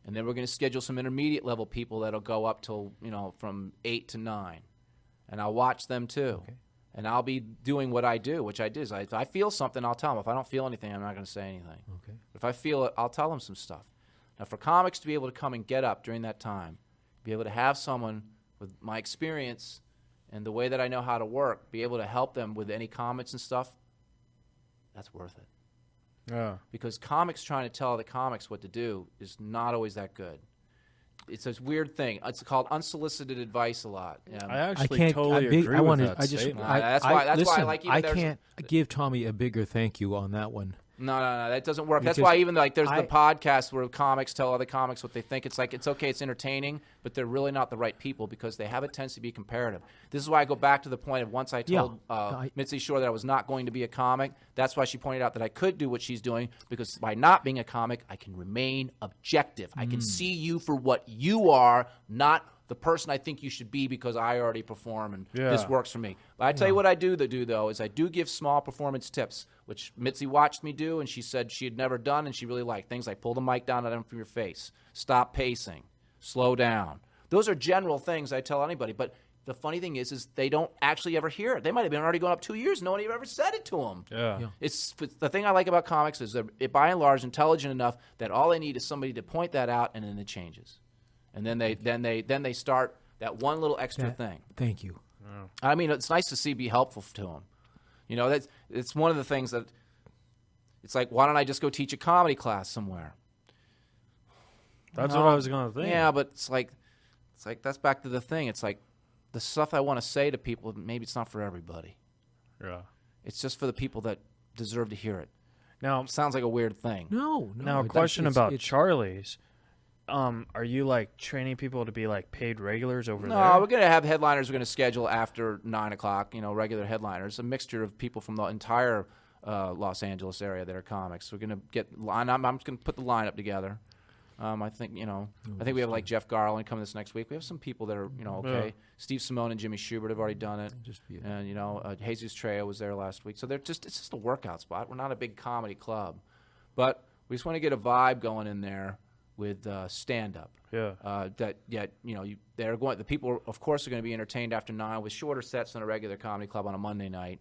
And then we're going to schedule some intermediate level people that'll go up till, from 8 to 9. And I'll watch them too. Okay. And I'll be doing what I do, which I do. If I feel something, I'll tell them. If I don't feel anything, I'm not going to say anything.
Okay.
If I feel it, I'll tell them some stuff. Now, for comics to be able to come and get up during that time, be able to have someone with my experience and the way that I know how to work, be able to help them with any comments and stuff, that's worth it.
Yeah.
Because comics trying to tell other comics what to do is not always that good. It's this weird thing. It's called unsolicited advice a lot.
I actually totally agree with that statement.
That's why I like even
I can't give Tommy a bigger thank you on that one.
No, that doesn't work. That's why even there's the podcast where comics tell other comics what they think. It's like, it's okay, it's entertaining, but they're really not the right people because they have a tendency to be comparative. This is why I go back to the point of once I told Mitzi Shore that I was not going to be a comic. That's why she pointed out that I could do what she's doing because by not being a comic, I can remain objective. I can see you for what you are, not the person I think you should be because I already perform and this works for me. But I tell you what I do though is I do give small performance tips, which Mitzi watched me do and she said she had never done and she really liked. Things like pull the mic down from your face, stop pacing, slow down. Those are general things I tell anybody. But the funny thing is they don't actually ever hear it. They might have been already going up 2 years. No one ever said it to them.
Yeah.
It's the thing I like about comics is they're by and large intelligent enough that all they need is somebody to point that out and then it changes. And then they start that one little extra thing.
Thank you.
Yeah. I mean, it's nice to see be helpful to them. It's one of the things that it's like, why don't I just go teach a comedy class somewhere?
That's what I was going to think.
Yeah, but it's like that's back to the thing. It's like the stuff I want to say to people, maybe it's not for everybody.
Yeah.
It's just for the people that deserve to hear it.
Now,
it sounds like a weird thing.
No.
Now, a question about Charlie's. Are you like training people to be like paid regulars over there?
No, we're going to have headliners. We're going to schedule after 9 o'clock. Regular headliners, a mixture of people from the entire Los Angeles area that are comics. We're going to I'm going to put the lineup together, I think I think we have like Jeff Garland coming this next week. We have some people that are okay. Yeah. Steve Simone and Jimmy Schubert have already done it, and Jesus Trejo was there last week. So it's just a workout spot. We're not a big comedy club, but we just want to get a vibe going in there with stand up.
Yeah.
The people of course are going to be entertained after 9 with shorter sets than a regular comedy club on a Monday night.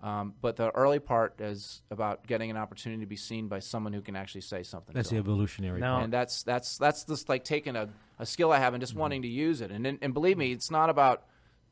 But the early part is about getting an opportunity to be seen by someone who can actually say something.
That's the evolutionary part.
And that's just like taking a skill I have and just wanting to use it. And believe me, it's not about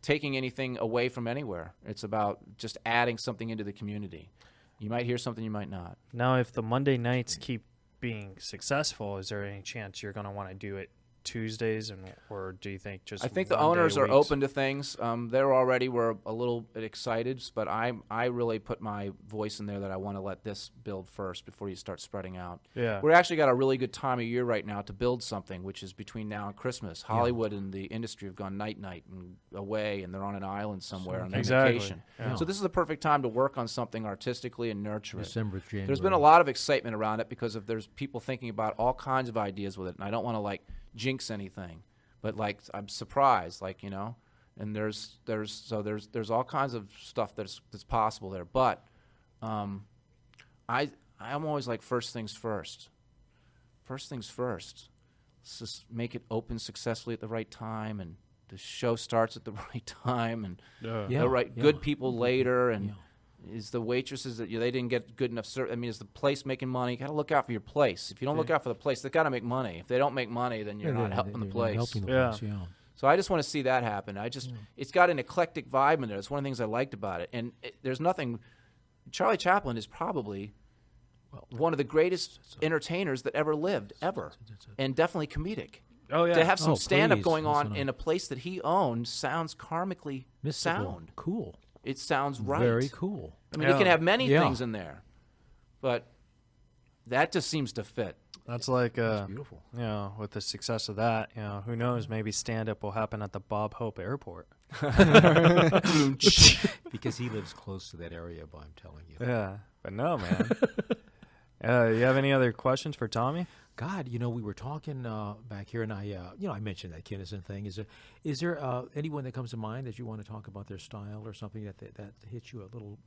taking anything away from anywhere. It's about just adding something into the community. You might hear something, you might not.
Now, if the Monday nights keep being successful, is there any chance you're going to want to do it Tuesdays, or do you think just?
I think the owners are open to things. They were a little bit excited, but I really put my voice in there that I want to let this build first before you start spreading out.
Yeah,
we're actually got a really good time of year right now to build something, which is between now and Christmas. Hollywood and the industry have gone night and away, and they're on an island somewhere on vacation.
Yeah.
So this is the perfect time to work on something artistically and nurture it.
December, January.
There's been a lot of excitement around it because there's people thinking about all kinds of ideas with it, and I don't want to jinx anything, but I'm surprised, and there's all kinds of stuff that's possible there. But I'm always like first things first. First things first. Let's just make it open successfully at the right time, and the show starts at the right time, and good people later, and. Is the waitresses that they didn't get good enough service? I mean, is the place making money? You got to look out for your place. If you don't look out for the place, they got to make money. If they don't make money, then you're not helping the place. So I just want to see that happen. It's got an eclectic vibe in there. It's one of the things I liked about it. And there's nothing. Charlie Chaplin is probably one of the greatest entertainers that ever lived, ever, and definitely comedic.
Oh yeah.
To have some stand-up going on in a place that he owned sounds karmically sound.
Cool.
It sounds right.
Very cool.
I mean, you can have many things in there, but that just seems to fit.
That's like
That's beautiful.
With the success of that, who knows? Maybe stand-up will happen at the Bob Hope Airport.
Because he lives close to that area, but I'm telling you.
Yeah, but no, man. You have any other questions for Tommy?
God, we were talking back here, and I mentioned that Kinnison thing. Is there anyone that comes to mind that you want to talk about their style or something that hits you a little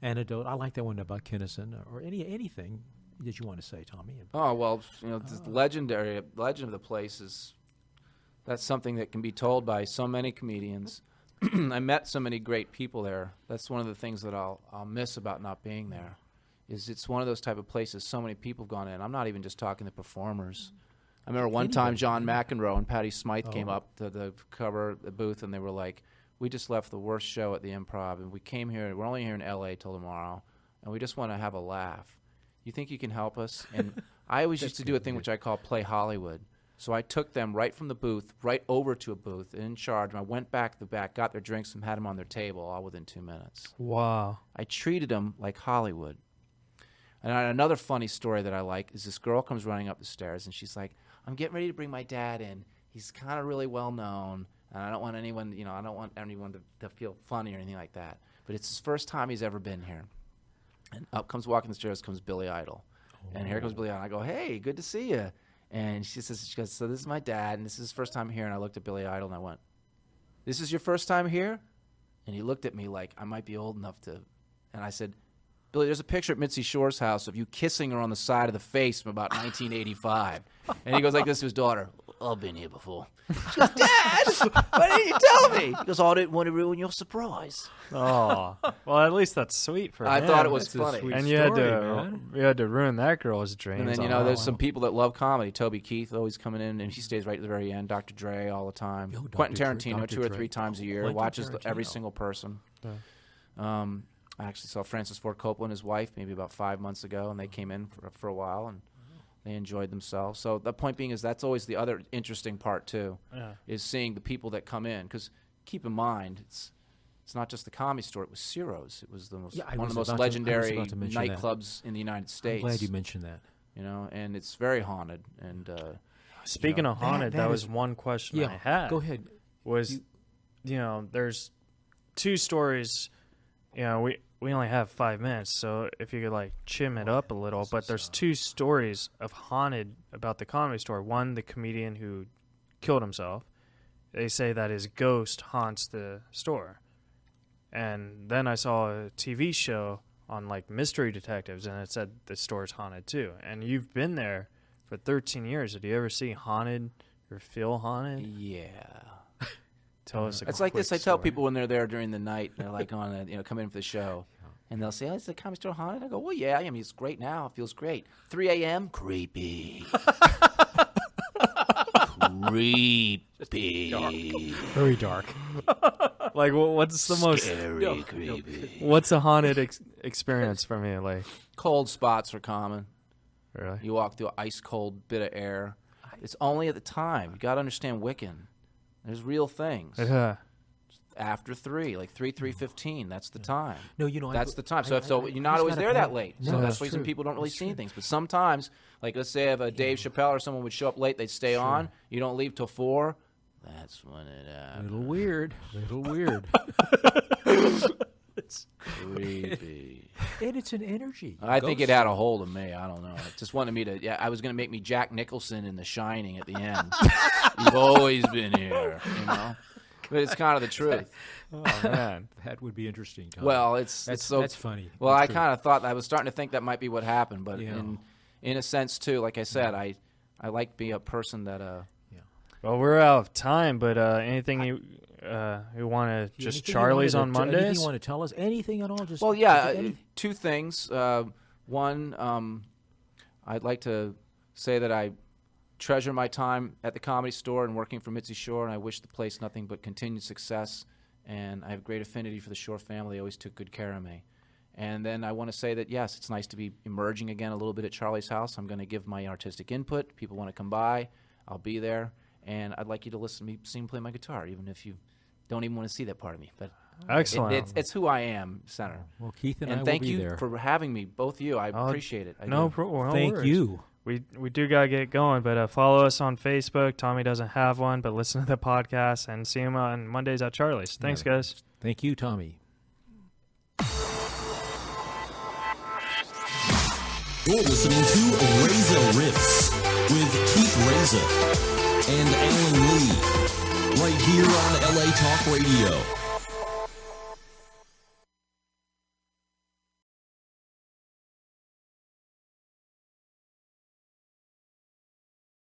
anecdote? I like that one about Kinnison, or anything that you want to say, Tommy.
Oh well, the legend of the place that's something that can be told by so many comedians. I met so many great people there. That's one of the things that I'll miss about not being there. It's one of those type of places so many people have gone in. I'm not even just talking the performers. I remember one time John McEnroe and Patty Smythe came up to the cover the booth, and they were like, we just left the worst show at the Improv, and we came here. We're only here in L.A. till tomorrow, and we just want to have a laugh. You think you can help us? And I always used to do a thing which I call play Hollywood. So I took them right from the booth, right over to a booth in charge, and I went back to the back, got their drinks, and had them on their table all within 2 minutes.
Wow.
I treated them like Hollywood. And another funny story that I like is this girl comes running up the stairs, and she's like, I'm getting ready to bring my dad in. He's kind of really well known, and I don't want anyone, to feel funny or anything like that. But it's his first time he's ever been here. And up comes walking the stairs comes Billy Idol. And here comes Billy Idol. I go, hey, good to see you. And she goes, so this is my dad, and this is his first time here. And I looked at Billy Idol, and I went, this is your first time here? And he looked at me like I might be old enough to. And I said, Billy, there's a picture at Mitzi Shore's house of you kissing her on the side of the face from about 1985. And he goes like this to his daughter, I've been here before. She goes, Dad, why didn't you tell me? He goes, I didn't want to ruin your surprise.
Oh, well, at least that's sweet for him.
I thought it was funny.
And you had to ruin that girl's dreams.
And then, there's some people that love comedy. Toby Keith always coming in, and he stays right to the very end. Dr. Dre all the time. Quentin Tarantino 2 or 3 times a year. Watches every single person. Yeah. I actually saw Francis Ford Coppola and his wife maybe about 5 months ago, and they came in for a while, and they enjoyed themselves. So the point being is that's always the other interesting part, too, is seeing the people that come in. Because keep in mind, it's not just the Comedy Store. It was Ciro's. It was one of the most legendary nightclubs in the United States.
I'm glad you mentioned that.
And it's very haunted. And
speaking of haunted, that was one question I had.
Go ahead.
Was, there's 2 stories. we only have 5 minutes, so if you could like chim it up a little. But there's 2 stories of haunted about the Comedy Store. One, the comedian who killed himself. They say that his ghost haunts the store. And then I saw a TV show on like mystery detectives, and it said the store's haunted too. And you've been there for 13 years. Did you ever see haunted or feel haunted?
Yeah.
Tell us.
It's like this. I tell people when they're there during the night, they're like on a, come in for the show, and they'll say, "Oh, is the Comedy Store haunted?" I go, "Well, yeah. I mean, it's great now. It feels great. 3 a.m. creepy, creepy,
Very dark.
Like, what's the most
scary, creepy."
What's a haunted experience for me? Like,
Cold spots are common.
really?
You walk through an ice cold bit of air. It's only at the time. You got to understand Wiccan. There's real things.
Yeah.
After 3, like 3:15, that's the time.
No, you know,
That's the time. So you're not always there that late. So that's the reason people don't really see things. But sometimes, like let's say if a Dave Chappelle or someone would show up late, they'd stay on. You don't leave till 4. That's when it happens.
Little weird.
It's creepy.
And it's an energy.
I think it had a hold of me. I don't know. It just wanted me to. Yeah, I was going to make me Jack Nicholson in The Shining at the end. You've always been here, you know. But it's kind of the truth.
Oh man, that would be interesting, Tom.
Well,
that's funny.
Well,
That's
I kind of thought I was starting to think that might be what happened, but
Yeah.
in a sense too, like I said, I like being a person that
Well, we're out of time, but anything you want to just
Anything
Charlie's
you
on
wanted to- Anything
Mondays?
you want to tell us? Anything at all? Just
Well, yeah,
any-
2 things. One, I'd like to say that I treasure my time at the Comedy Store and working for Mitzi Shore, and I wish the place nothing but continued success. And I have great affinity for the Shore family. They always took good care of me. And then I want to say that, yes, it's nice to be emerging again a little bit at Charlie's house. I'm going to give my artistic input. People want to come by. I'll be there. And I'd like you to listen to me sing, play my guitar, even if you don't even want to see that part of me. But
Excellent.
it's who I am, Senator.
Well, Keith and I will
thank
be
you
there.
for having me, both of you. I appreciate it. I
no,
do.
no
Thank
worries.
you.
We do gotta get going, but follow us on Facebook. Tommy doesn't have one, but listen to the podcast and see him on Mondays at Charlie's. Thanks, guys.
Thank you, Tommy.
You're listening to Reza Rifts with Keith Reza and Alan Lee, right here on LA Talk Radio.